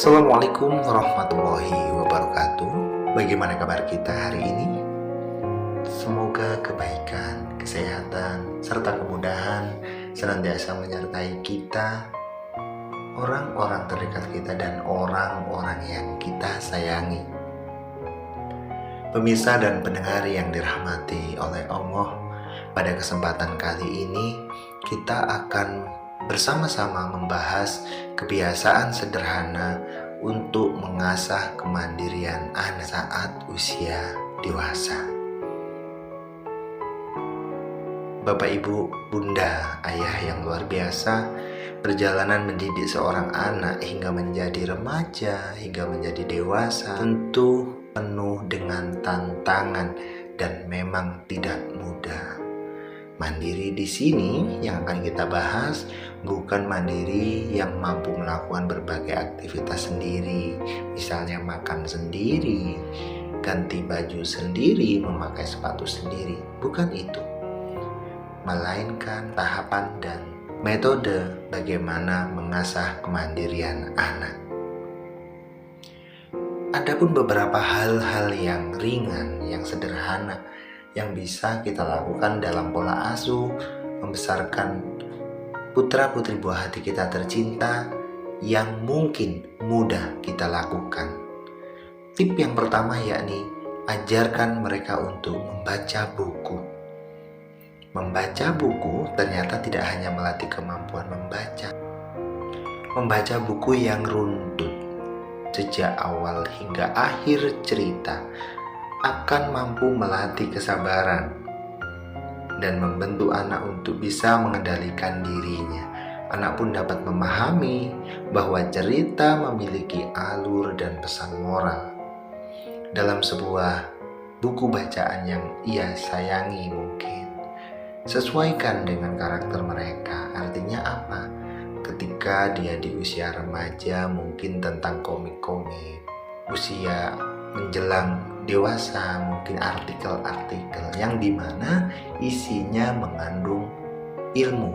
Assalamualaikum warahmatullahi wabarakatuh. Bagaimana kabar kita hari ini? Semoga kebaikan, kesehatan, serta kemudahan senantiasa menyertai kita, orang-orang terdekat kita, dan orang-orang yang kita sayangi. Pemirsa dan pendengar yang dirahmati oleh Allah, pada kesempatan kali ini kita akan bersama-sama membahas kebiasaan sederhana untuk mengasah kemandirian anak saat usia dewasa. Bapak, Ibu, Bunda, Ayah yang luar biasa, perjalanan mendidik seorang anak hingga menjadi remaja, hingga menjadi dewasa tentu penuh dengan tantangan dan memang tidak mudah. Mandiri di sini yang akan kita bahas bukan mandiri yang mampu melakukan berbagai aktivitas sendiri, misalnya makan sendiri, ganti baju sendiri, memakai sepatu sendiri. Bukan itu, melainkan tahapan dan metode bagaimana mengasah kemandirian anak. Adapun beberapa hal-hal yang ringan, yang sederhana, yang bisa kita lakukan dalam pola asuh membesarkan putra-putri buah hati kita tercinta yang mungkin mudah kita lakukan. Tip yang pertama yakni ajarkan mereka untuk membaca buku. Membaca buku ternyata tidak hanya melatih kemampuan membaca. Membaca buku yang runtut sejak awal hingga akhir cerita akan mampu melatih kesabaran dan membentuk anak untuk bisa mengendalikan dirinya. Anak pun dapat memahami bahwa cerita memiliki alur dan pesan moral. Dalam sebuah buku bacaan yang ia sayangi mungkin, sesuaikan dengan karakter mereka. Artinya apa? Ketika dia di usia remaja mungkin tentang komik-komik, usia menjelang dewasa mungkin artikel-artikel yang dimana isinya mengandung ilmu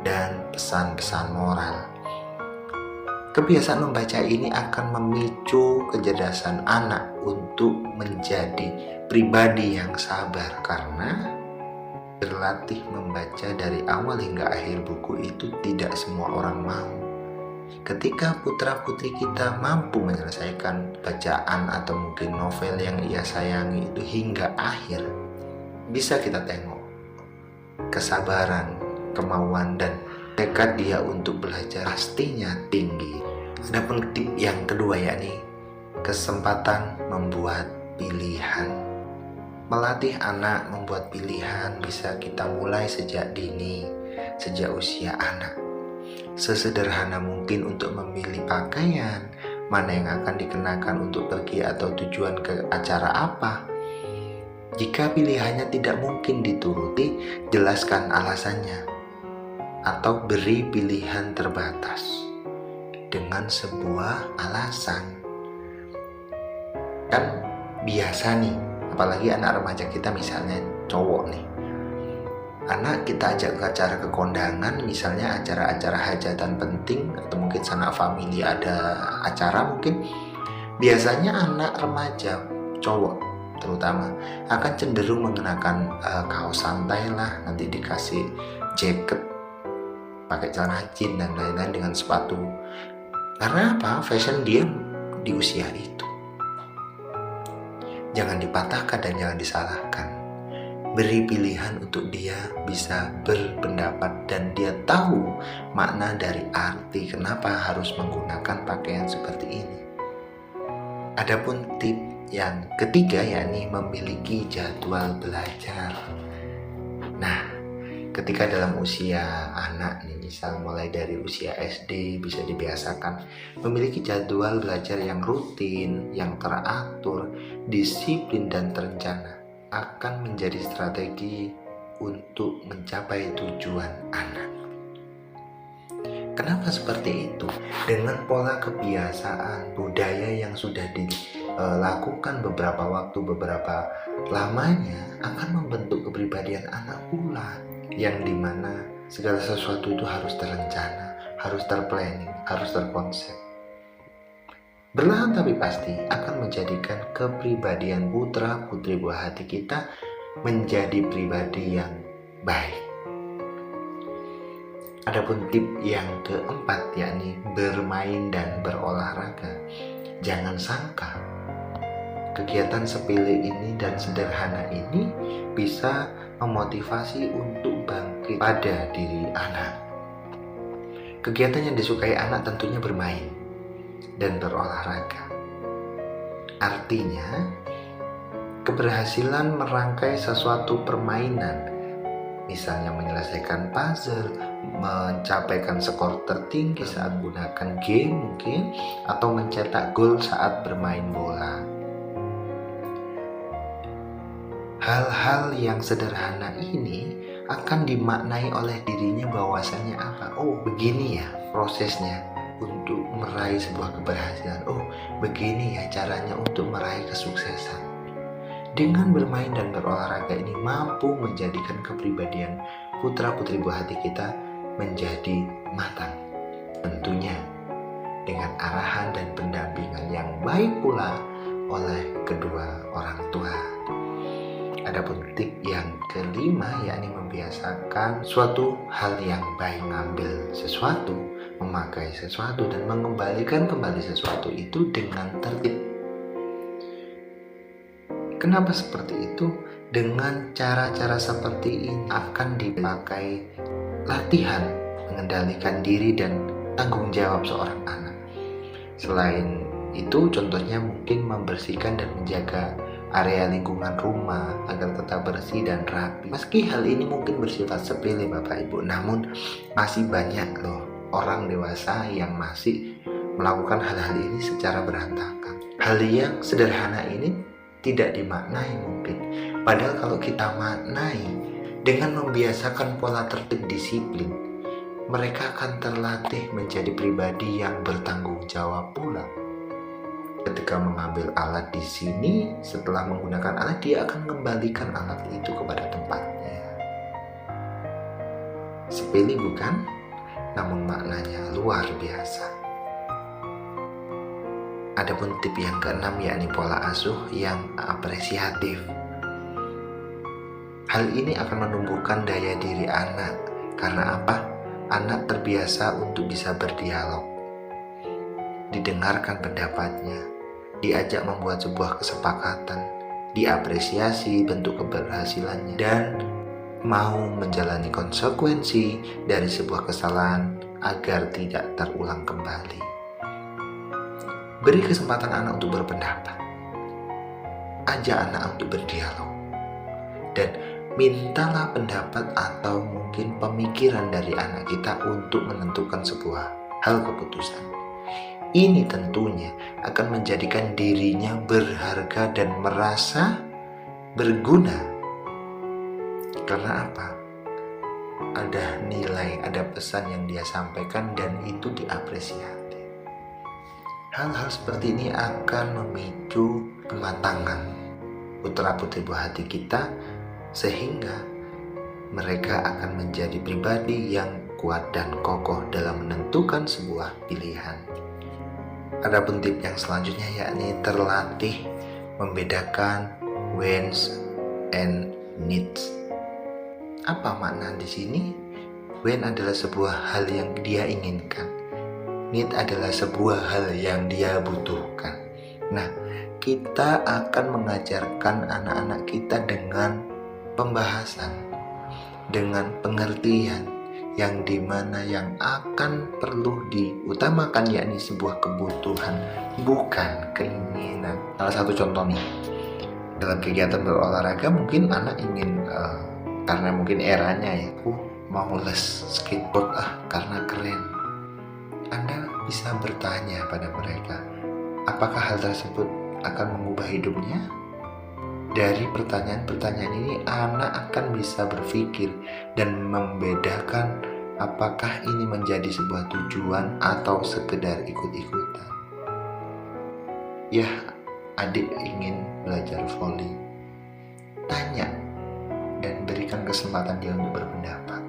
dan pesan-pesan moral. Kebiasaan membaca ini akan memicu kecerdasan anak untuk menjadi pribadi yang sabar, karena berlatih membaca dari awal hingga akhir buku itu tidak semua orang mau. Ketika putra-putri kita mampu menyelesaikan bacaan atau mungkin novel yang ia sayangi itu hingga akhir, bisa kita tengok kesabaran, kemauan, dan tekad dia untuk belajar pastinya tinggi. Adapun tip yang kedua yakni kesempatan membuat pilihan. Melatih anak membuat pilihan bisa kita mulai sejak dini, sejak usia anak. Sesederhana mungkin untuk memilih pakaian, mana yang akan dikenakan untuk pergi atau tujuan ke acara apa. Jika pilihannya tidak mungkin dituruti, jelaskan alasannya, atau beri pilihan terbatas dengan sebuah alasan. Kan biasa nih, apalagi anak remaja kita misalnya cowok nih, anak kita ajak ke acara kekondangan, misalnya acara-acara hajatan penting atau mungkin sanak famili ada acara mungkin, biasanya anak remaja cowok terutama akan cenderung mengenakan kaos santai lah, nanti dikasih jaket, pakai celana jeans dan lain-lain dengan sepatu. Karena apa? Fashion dia di usia itu. Jangan dipatahkan dan jangan disalahkan. Beri pilihan untuk dia bisa berpendapat dan dia tahu makna dari arti kenapa harus menggunakan pakaian seperti ini. Adapun tip yang ketiga yakni memiliki jadwal belajar. Nah, ketika dalam usia anak nih, misal mulai dari usia SD, bisa dibiasakan memiliki jadwal belajar yang rutin, yang teratur, disiplin dan terencana akan menjadi strategi untuk mencapai tujuan anak. Kenapa seperti itu? Dengan pola kebiasaan budaya yang sudah dilakukan beberapa waktu, beberapa lamanya akan membentuk kepribadian anak pula, yang dimana segala sesuatu itu harus terencana, harus terplanning, harus terkonsep. berlahan tapi pasti akan menjadikan kepribadian putra putri buah hati kita menjadi pribadi yang baik. Adapun tip yang keempat, yakni bermain dan berolahraga. Jangan sangka kegiatan sepele ini dan sederhana ini bisa memotivasi untuk bangkit pada diri anak. Kegiatan yang disukai anak tentunya bermain dan berolahraga. Artinya, keberhasilan merangkai sesuatu permainan, misalnya menyelesaikan puzzle, mencapaikan skor tertinggi saat gunakan game mungkin, atau mencetak gol saat bermain bola. Hal-hal yang sederhana ini akan dimaknai oleh dirinya bahwasanya apa? Oh, begini ya prosesnya untuk meraih sebuah keberhasilan. Oh, begini ya caranya untuk meraih kesuksesan. Dengan bermain dan berolahraga ini mampu menjadikan kepribadian putra-putri buah hati kita menjadi matang. Tentunya dengan arahan dan pendampingan yang baik pula oleh kedua orang tua. Adapun tip yang kelima, yakni membiasakan suatu hal yang baik, mengambil sesuatu, memakai sesuatu, dan mengembalikan kembali sesuatu itu dengan tertib. Kenapa seperti itu? Dengan cara-cara seperti ini akan dipakai latihan mengendalikan diri dan tanggung jawab seorang anak. Selain itu, contohnya mungkin membersihkan dan menjaga area lingkungan rumah agar tetap bersih dan rapi. Meski hal ini mungkin bersifat sepele Bapak Ibu, namun masih banyak loh orang dewasa yang masih melakukan hal-hal ini secara berantakan. Hal yang sederhana ini tidak dimaknai mungkin, padahal kalau kita maknai dengan membiasakan pola tertib disiplin, mereka akan terlatih menjadi pribadi yang bertanggung jawab pula. Ketika mengambil alat di sini, setelah menggunakan alat, dia akan mengembalikan alat itu kepada tempatnya. Sepele bukan? Namun maknanya luar biasa. Adapun tip yang keenam, yakni pola asuh yang apresiatif. Hal ini akan menumbuhkan daya diri anak. Karena apa? Anak terbiasa untuk bisa berdialog, didengarkan pendapatnya, diajak membuat sebuah kesepakatan, diapresiasi bentuk keberhasilannya, dan mau menjalani konsekuensi dari sebuah kesalahan agar tidak terulang kembali. Beri kesempatan anak untuk berpendapat, ajak anak untuk berdialog, dan mintalah pendapat atau mungkin pemikiran dari anak kita untuk menentukan sebuah hal keputusan. Ini tentunya akan menjadikan dirinya berharga dan merasa berguna. Karena apa? Ada nilai, ada pesan yang dia sampaikan dan itu diapresiasi. Hal-hal seperti ini akan memicu kematangan putra-putri buah hati kita, sehingga mereka akan menjadi pribadi yang kuat dan kokoh dalam menentukan sebuah pilihan. Adapun tip yang selanjutnya, yakni terlatih membedakan wants and needs. Apa makna di sini? Want adalah sebuah hal yang dia inginkan. Need adalah sebuah hal yang dia butuhkan. Nah, kita akan mengajarkan anak-anak kita dengan pembahasan, dengan pengertian yang dimana yang akan perlu diutamakan, yakni sebuah kebutuhan, bukan keinginan. Salah satu contoh nih, dalam kegiatan berolahraga mungkin anak ingin karena mungkin eranya ya, mau les skateboard karena keren. Anda bisa bertanya pada mereka, apakah hal tersebut akan mengubah hidupnya? Dari pertanyaan-pertanyaan ini anak akan bisa berpikir dan membedakan apakah ini menjadi sebuah tujuan atau sekedar ikut-ikutan. Ya, adik ingin belajar voli, tanya dan berikan kesempatan dia untuk berpendapat.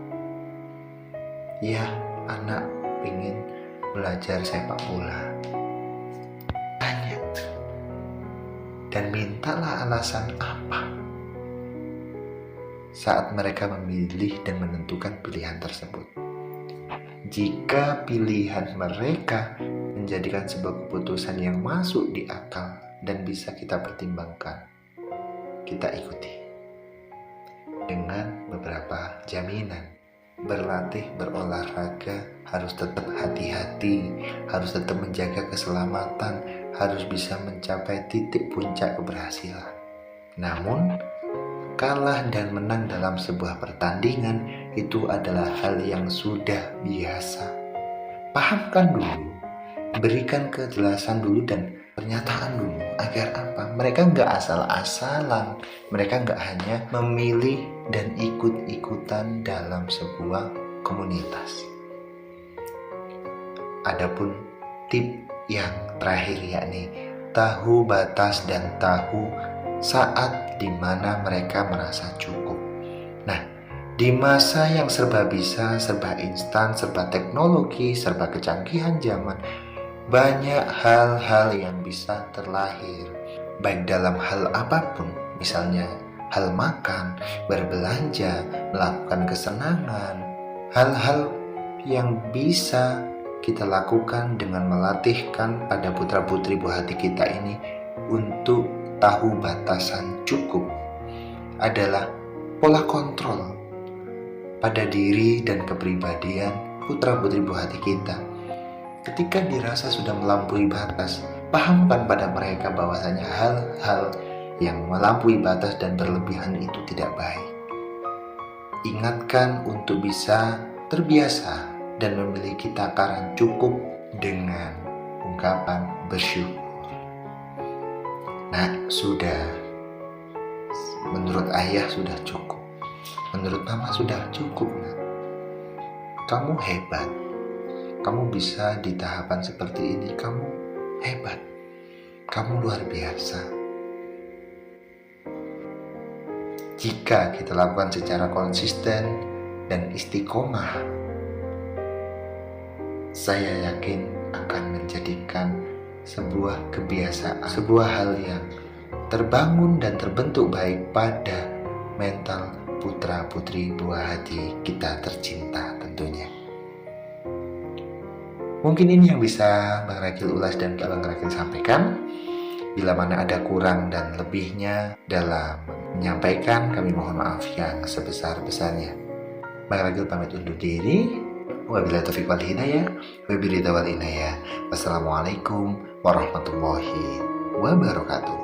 Ya, anak ingin belajar sepak bola, dan mintalah alasan apa saat mereka memilih dan menentukan pilihan tersebut. Jika pilihan mereka menjadikan sebuah keputusan yang masuk di akal dan bisa kita pertimbangkan, kita ikuti dengan beberapa jaminan. Berlatih, berolahraga, harus tetap hati-hati, harus tetap menjaga keselamatan, harus bisa mencapai titik puncak keberhasilan. Namun, kalah dan menang dalam sebuah pertandingan itu adalah hal yang sudah biasa. Pahamkan dulu, berikan kejelasan dulu dan pernyataan dulu, agar apa? Mereka nggak asal-asalan, mereka nggak hanya memilih dan ikut-ikutan dalam sebuah komunitas. Adapun tip yang terakhir, yakni tahu batas dan tahu saat dimana mereka merasa cukup. Nah, di masa yang serba bisa, serba instan, serba teknologi, serba kecanggihan zaman, banyak hal-hal yang bisa terlahir, baik dalam hal apapun, misalnya hal makan, berbelanja, melakukan kesenangan, hal-hal yang bisa kita lakukan dengan melatihkan pada putra-putri buah hati kita ini untuk tahu batasan cukup adalah pola kontrol pada diri dan kepribadian putra-putri buah hati kita. Ketika dirasa sudah melampaui batas, pahamkan pada mereka bahwasanya hal-hal yang melampaui batas dan berlebihan itu tidak baik. Ingatkan untuk bisa terbiasa dan memiliki takaran cukup dengan ungkapan bersyukur. Nah, sudah. Menurut ayah sudah cukup. Menurut mama sudah cukup. Nah. Kamu hebat. Kamu bisa di tahapan seperti ini, kamu hebat. Kamu luar biasa. Jika kita lakukan secara konsisten dan istiqomah, saya yakin akan menjadikan sebuah kebiasaan, sebuah hal yang terbangun dan terbentuk baik pada mental putra-putri buah hati kita tercinta tentunya. Mungkin ini yang bisa Bang Rakil ulas dan Bang Rakil sampaikan. Bila mana ada kurang dan lebihnya dalam menyampaikan, kami mohon maaf yang sebesar-besarnya. Bang Rakil pamit undur diri. Wabillahi taufiq wal hidayah. Wabillahi wal inayah. Wassalamualaikum warahmatullahi wabarakatuh.